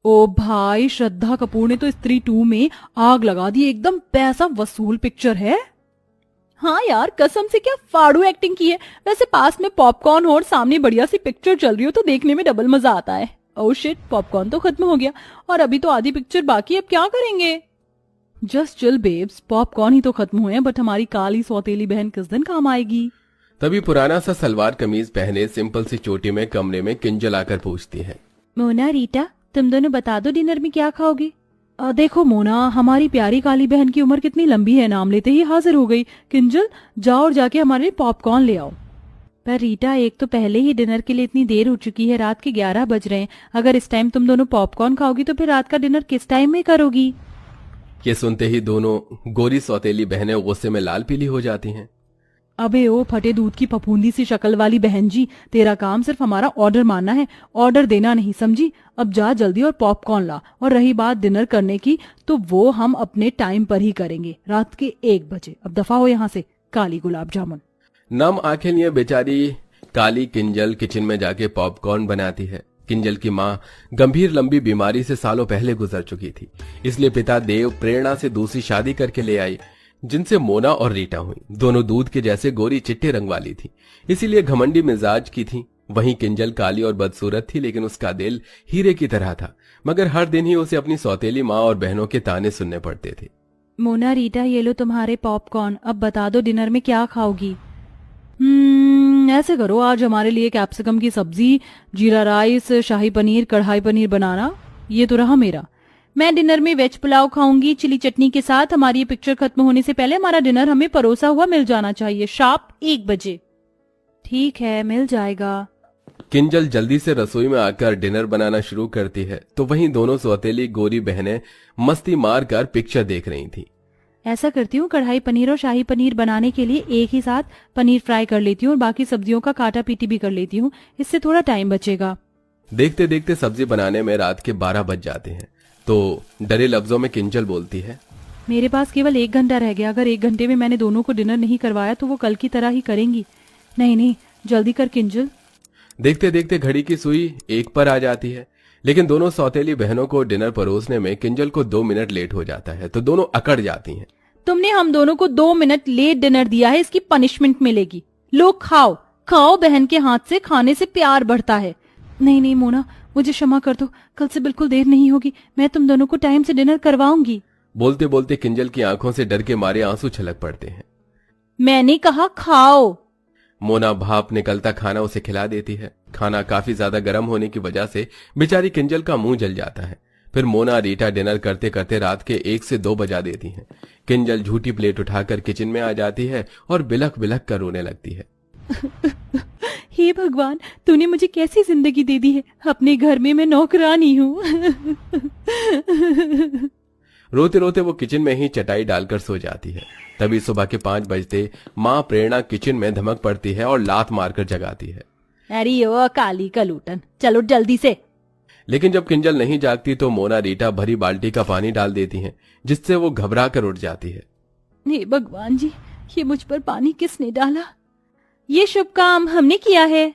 ओ भाई, श्रद्धा कपूर ने तो स्त्री 2 में आग लगा दी, एकदम पैसा वसूल पिक्चर है। हाँ यार, कसम से क्या फाड़ू एक्टिंग की है। वैसे पास में पॉपकॉर्न हो और सामने बढ़िया सी पिक्चर चल रही हो तो देखने में डबल मजा आता है। ओह शिट, पॉपकॉर्न तो खत्म हो गया और अभी तो आधी पिक्चर बाकी है, अब क्या करेंगे। जस्ट चिल बेब्स, पॉपकॉर्न ही तो खत्म हुए हैं, बट हमारी काली सौतेली बहन किस दिन काम आएगी। तभी पुराना सा सलवार कमीज पहने सिंपल सी चोटी में कमरे में किंजल आकर पूछती है, मोना रीटा, तुम दोनों बता दो डिनर में क्या खाओगे। देखो मोना, हमारी प्यारी काली बहन की उम्र कितनी लंबी है, नाम लेते ही हाजिर हो गई। किंजल, जाओ और जाके हमारे लिए पॉपकॉर्न ले आओ। पर रीटा, एक तो पहले ही डिनर के लिए इतनी देर हो चुकी है, रात के 11 बज रहे हैं। अगर इस टाइम तुम दोनों पॉपकॉर्न खाओगी तो फिर रात का डिनर किस टाइम में करोगी। ये सुनते ही दोनों गोरी सौतेली बहनें गुस्से में लाल पीली हो जाती हैं। अबे ओ फटे दूध की फफूंदी सी शक्ल वाली बहन जी, तेरा काम सिर्फ हमारा ऑर्डर मानना है, ऑर्डर देना नहीं, समझी। अब जा जल्दी और पॉपकॉर्न ला। और रही बात डिनर करने की, तो वो हम अपने टाइम पर ही करेंगे, रात के 1 बजे। अब दफा हो यहाँ से, काली गुलाब जामुन। नम आंखें लिए बेचारी काली किंजल किचन में जाके पॉपकॉर्न बनाती है। किंजल की माँ गंभीर लंबी बीमारी से सालों पहले गुजर चुकी थी, इसलिए पिता देव प्रेरणा से दूसरी शादी करके ले आई, जिनसे मोना और रीटा हुई। दोनों दूध के जैसे गोरी चिट्टे रंग वाली थी, इसीलिए घमंडी मिजाज की थी। वहीं किंजल काली और बदसूरत थी, लेकिन उसका दिल हीरे की तरह था। मगर हर दिन ही उसे अपनी सौतेली माँ और बहनों के ताने सुनने पड़ते थे। मोना रीटा, ये लो तुम्हारे पॉपकॉर्न, अब बता दो डिनर में क्या खाओगी। ऐसे करो, आज हमारे लिए कैप्सिकम की सब्जी, जीरा राइस, शाही पनीर, कढ़ाई पनीर बनाना। ये तो रहा मेरा। मैं डिनर में वेज पुलाव खाऊंगी चिली चटनी के साथ। हमारी ये पिक्चर खत्म होने से पहले हमारा डिनर हमें परोसा हुआ मिल जाना चाहिए, शार्प 1 बजे। ठीक है, मिल जाएगा। किंजल जल्दी से रसोई में आकर डिनर बनाना शुरू करती है, तो वहीं दोनों सौतेली गोरी बहनें मस्ती मारकर पिक्चर देख रही थीं। ऐसा करती हूँ, कढ़ाई पनीर और शाही पनीर बनाने के लिए एक ही साथ पनीर फ्राई कर लेती हूँ और बाकी सब्जियों का काटा पीटी भी कर लेती हूँ, इससे थोड़ा टाइम बचेगा। देखते देखते सब्जी बनाने में रात के 12 बज जाते हैं, तो डरे लफ्जों में किंजल बोलती है, मेरे पास केवल 1 घंटा रह गया। अगर 1 घंटे में मैंने दोनों को डिनर नहीं करवाया तो वो कल की तरह ही करेंगी। नहीं, जल्दी कर किंजल। देखते देखते घड़ी की सुई 1 पर आ जाती है, लेकिन दोनों सौतेली बहनों को डिनर परोसने में किंजल को 2 मिनट लेट हो जाता है, तो दोनों अकड़ जाती हैं। तुमने हम दोनों को 2 मिनट लेट डिनर दिया है, इसकी पनिशमेंट मिलेगी। लो खाओ खाओ, बहन के हाथ से खाने से प्यार बढ़ता है। नहीं मोना, मुझे क्षमा कर दो, कल से बिल्कुल देर नहीं होगी, मैं तुम दोनों को टाइम से डिनर करवाऊंगी। बोलते बोलते किंजल की आंखों से डर के मारे आंसू छलक पड़ते हैं। मैंने कहा खाओ। मोना भाप निकलता खाना उसे खिला देती है। खाना काफी ज्यादा गर्म होने की वजह से बेचारी किंजल का मुंह जल जाता है। फिर मोना रीटा डिनर करते करते रात के 1 से 2 बजा देती हैं। किंजल झूठी प्लेट उठाकर किचन में आ जाती है और बिलख बिलख कर रोने लगती है। हे भगवान, तूने मुझे कैसी जिंदगी दे दी है, अपने घर में मैं नौकरानी हूँ। रोते रोते वो किचन में ही चटाई डालकर सो जाती है। तभी सुबह के 5 बजते माँ प्रेरणा किचन में धमक पड़ती है और लात मारकर जगाती है। अरे ओ काली कलूटन, चलो जल्दी से। लेकिन जब किंजल नहीं जागती तो मोना रीटा भरी बाल्टी का पानी डाल देती हैं, जिससे वो घबरा कर उठ जाती है। हे भगवान जी, ये मुझ पर पानी किसने डाला? ये शुभ काम हमने किया है।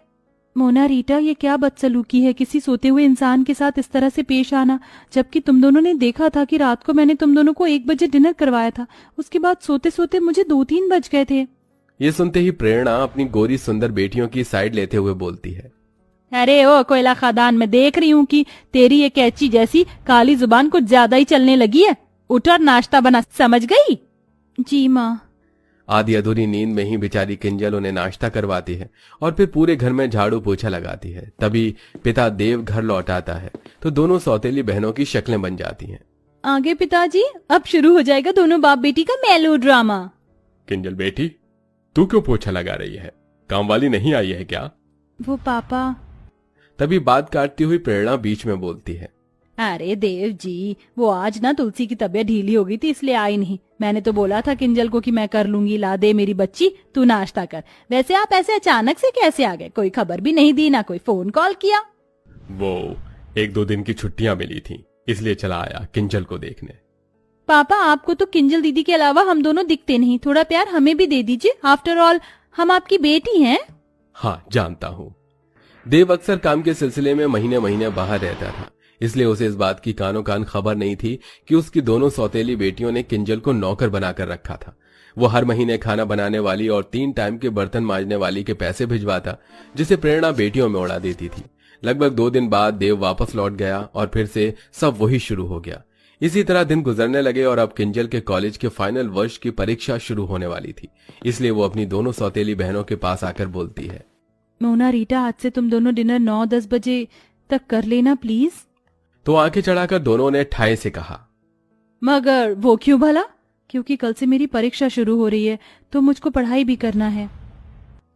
मोना रीटा, ये क्या बदसलूकी है, किसी सोते हुए इंसान के साथ इस तरह से पेश आना, जबकि तुम दोनों ने देखा था कि रात को मैंने तुम दोनों को 1 बजे डिनर करवाया था। उसके बाद सोते सोते मुझे 2-3 बज गए थे। ये सुनते ही प्रेरणा अपनी गोरी सुंदर बेटियों की साइड लेते हुए बोलती है, अरे ओ कोयला खादान, मैं देख रही हूँ कि तेरी ये कैची जैसी काली जुबान कुछ ज्यादा ही चलने लगी है। उठ और नाश्ता बना, समझ गई? जी माँ। आधी अधूरी नींद में ही बेचारी किंजल उन्हें नाश्ता करवाती है और फिर पूरे घर में झाड़ू पोछा लगाती है। तभी पिता देव घर लौट आता है, तो दोनों सौतेली बहनों की शक्लें बन जाती हैं। आगे पिताजी, अब शुरू हो जाएगा दोनों बाप बेटी का मेलो ड्रामा। किंजल बेटी, तू क्यों पोछा लगा रही है? काम वाली नहीं आई है क्या? वो पापा। तभी बात काटती हुई प्रेरणा बीच में बोलती है, अरे देव जी, वो आज ना तुलसी की तबीयत ढीली हो गई थी, इसलिए आई नहीं। मैंने तो बोला था किंजल को कि मैं कर लूंगी, ला दे मेरी बच्ची, तू नाश्ता कर। वैसे आप ऐसे अचानक से कैसे आ गए? कोई खबर भी नहीं दी, ना कोई फोन कॉल किया। वो 1-2 दिन की छुट्टियां मिली थी, इसलिए चला आया किंजल को देखने। पापा, आपको तो किंजल दीदी के अलावा हम दोनों दिखते नहीं, थोड़ा प्यार हमें भी दे दीजिए। आफ्टर ऑल हम आपकी बेटी हैं। हाँ जानता हूँ। देव अक्सर काम के सिलसिले में महीने महीने बाहर रहता था, इसलिए उसे इस बात की कानों कान खबर नहीं थी कि उसकी दोनों सौतेली बेटियों ने किंजल को नौकर बनाकर रखा था। वो हर महीने खाना बनाने वाली और 3 टाइम के बर्तन मांजने वाली के पैसे भिजवाता, जिसे प्रेरणा बेटियों में उड़ा देती थी। लगभग 2 दिन बाद देव वापस लौट गया और फिर से सब वही शुरू हो गया। इसी तरह दिन गुजरने लगे और अब किंजल के कॉलेज के फाइनल वर्ष की परीक्षा शुरू होने वाली थी। इसलिए वो अपनी दोनों सौतेली बहनों के पास आकर बोलती है, मोना रीटा, आज से तुम दोनों डिनर 9-10 बजे तक कर लेना प्लीज। तो आंखें चढ़ाकर दोनों ने ठाए से कहा, मगर वो क्यों भला? क्योंकि कल से मेरी परीक्षा शुरू हो रही है तो मुझको पढ़ाई भी करना है।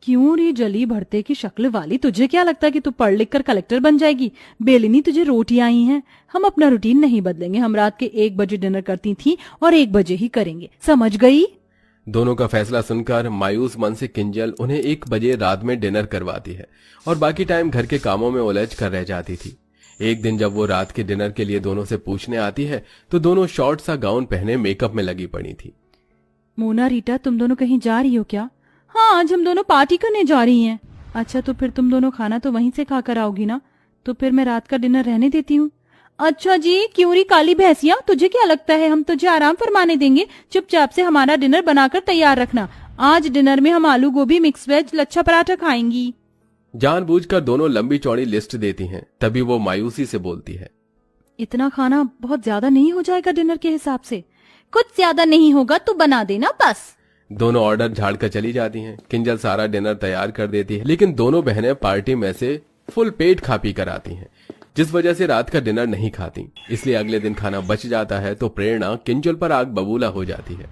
क्यों रे जली भरते की शक्ल वाली, तुझे क्या लगता कि तू पढ़ लिख कर कलेक्टर बन जाएगी? बेलिनी तुझे रोटियां आई हैं। हम अपना रूटीन नहीं बदलेंगे। हम रात के 1 बजे डिनर करती थी और 1 बजे ही करेंगे, समझ गई? दोनों का फैसला सुनकर मायूस मन से किंजल उन्हें 1 बजे रात में डिनर करवाती है और बाकी टाइम घर के कामों में उलझ कर रह जाती थी। एक दिन जब वो रात के डिनर के लिए दोनों से पूछने आती है तो दोनों शॉर्ट सा गाउन पहने मेकअप में लगी पड़ी थी। मोना रीटा, तुम दोनों कहीं जा रही हो क्या? हाँ, आज हम दोनों पार्टी करने जा रही हैं। अच्छा, तो फिर तुम दोनों खाना तो वहीं से खाकर आओगी ना? तो फिर मैं रात का डिनर रहने देती हूँ। अच्छा जी, क्यों री काली भैंसिया, तुझे क्या लगता है हम तुझे आराम फरमाने देंगे? चुपचाप से हमारा डिनर बनाकर तैयार रखना। आज डिनर में हम आलू गोभी, मिक्स वेज, लच्छा पराठा खाएंगी। जानबूझकर दोनों लंबी चौड़ी लिस्ट देती हैं। तभी वो मायूसी से बोलती है, इतना खाना बहुत ज्यादा नहीं हो जाएगा डिनर के हिसाब से? कुछ ज्यादा नहीं होगा, तू बना देना बस। दोनों ऑर्डर झाड़कर चली जाती हैं। किंजल सारा डिनर तैयार कर देती है, लेकिन दोनों बहनें पार्टी में से फुल पेट खा पी कर आती हैं, जिस वजह से रात का डिनर नहीं खाती। इसलिए अगले दिन खाना बच जाता है तो प्रेरणा किंजल पर आग बबूला हो जाती है।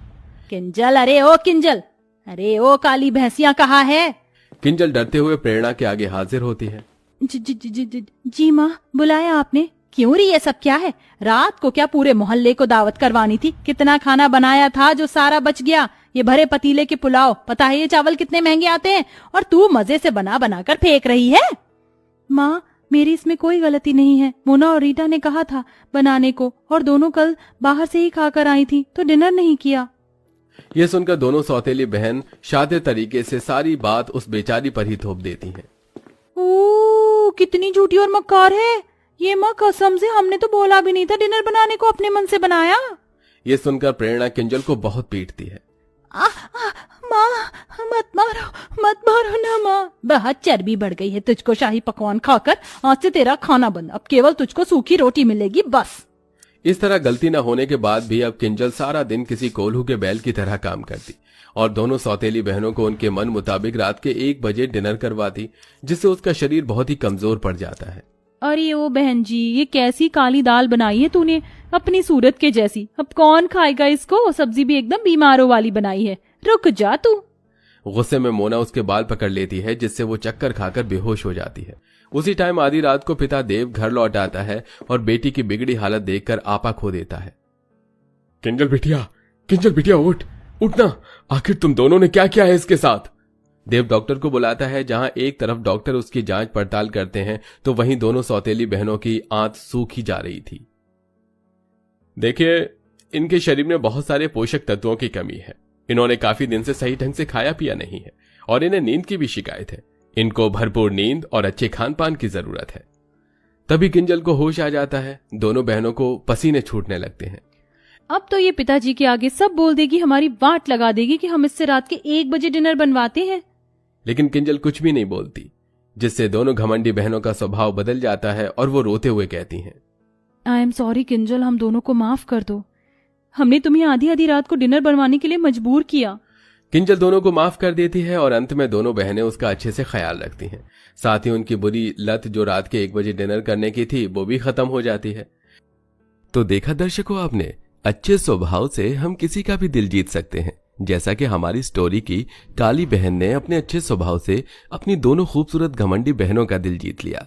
किंजल, अरे ओ किंजल, अरे ओ काली भैंसिया कहाँ है? किंजल डरते हुए प्रेरणा के आगे हाजिर होती है। जी माँ, बुलाया आपने? क्यों री, ये सब क्या है? रात को क्या पूरे मोहल्ले को दावत करवानी थी? कितना खाना बनाया था जो सारा बच गया। ये भरे पतीले के पुलाव, पता है ये चावल कितने महंगे आते हैं? और तू मजे से बना बना कर फेंक रही है। माँ, मेरी इसमें कोई गलती नहीं है। मोना और रीटा ने कहा था बनाने को और दोनों कल बाहर से ही खाकर आई थी तो डिनर नहीं किया। ये सुनकर दोनों सौतेली बहन शातिर तरीके से सारी बात उस बेचारी पर ही थोप देती हैं। ओ, कितनी झूठी और मक्कार है ये। माँ कसम से हमने तो बोला भी नहीं था डिनर बनाने को, अपने मन से बनाया। ये सुनकर प्रेरणा किंजल को बहुत पीटती है। माँ, मत मारो ना माँ। बहुत चर्बी बढ़ गई है तुझको शाही पकवान खाकर। आज से तेरा खाना बंद, अब केवल तुझको सूखी रोटी मिलेगी बस। इस तरह गलती न होने के बाद भी अब किंजल सारा दिन किसी कोल्हू के बैल की तरह काम करती और दोनों सौतेली बहनों को उनके मन मुताबिक रात के 1 बजे डिनर करवाती, जिससे उसका शरीर बहुत ही कमजोर पड़ जाता है। अरे ओ बहन जी, ये कैसी काली दाल बनाई है तूने, अपनी सूरत के जैसी। अब कौन खाएगा इसको? सब्जी भी एकदम बीमारों वाली बनाई है। रुक जा तू। गुस्से में मोना उसके बाल पकड़ लेती है, जिससे वो चक्कर खाकर बेहोश हो जाती है। उसी टाइम आधी रात को पिता देव घर लौट आता है और बेटी की बिगड़ी हालत देखकर आपा खो देता है। किंजल बिटिया उठना, आखिर तुम दोनों ने क्या किया है इसके साथ? देव डॉक्टर को बुलाता है। जहां एक तरफ डॉक्टर उसकी जांच पड़ताल करते हैं तो वहीं दोनों सौतेली बहनों की आंत सूखी जा रही थी। देखिए, इनके शरीर में बहुत सारे पोषक तत्वों की कमी है। इन्होंने काफी दिन से सही ढंग से खाया पिया नहीं है और इन्हें नींद की भी शिकायत है। इनको भरपूर नींद और अच्छे खान पान की जरूरत है। तभी किंजल को होश आ जाता है। दोनों बहनों को पसीने छूटने लगते हैं। अब तो ये पिताजी के आगे सब बोल देगी, हमारी वाट लगा देगी कि हम इससे रात के 1 बजे डिनर बनवाते हैं। लेकिन किंजल कुछ भी नहीं बोलती, जिससे दोनों घमंडी बहनों का स्वभाव बदल जाता है और वो रोते हुए कहती हैं, आई एम सॉरी किंजल, हम दोनों को माफ कर दो। हमने तुम्हें आधी आधी रात को डिनर बनवाने के लिए मजबूर किया। किंजल दोनों को माफ कर देती है और अंत में दोनों बहनें उसका अच्छे से ख्याल रखती हैं। साथ ही उनकी बुरी लत जो रात के 1 बजे डिनर करने की थी वो भी खत्म हो जाती है। तो देखा दर्शकों आपने, अच्छे स्वभाव से हम किसी का भी दिल जीत सकते हैं, जैसा कि हमारी स्टोरी की काली बहन ने अपने अच्छे स्वभाव से अपनी दोनों खूबसूरत घमंडी बहनों का दिल जीत लिया।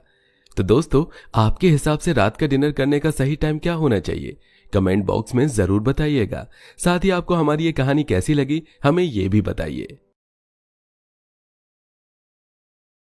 तो दोस्तों, आपके हिसाब से रात का डिनर करने का सही टाइम क्या होना चाहिए? कमेंट बॉक्स में जरूर बताइएगा। साथ ही आपको हमारी ये कहानी कैसी लगी हमें ये भी बताइए।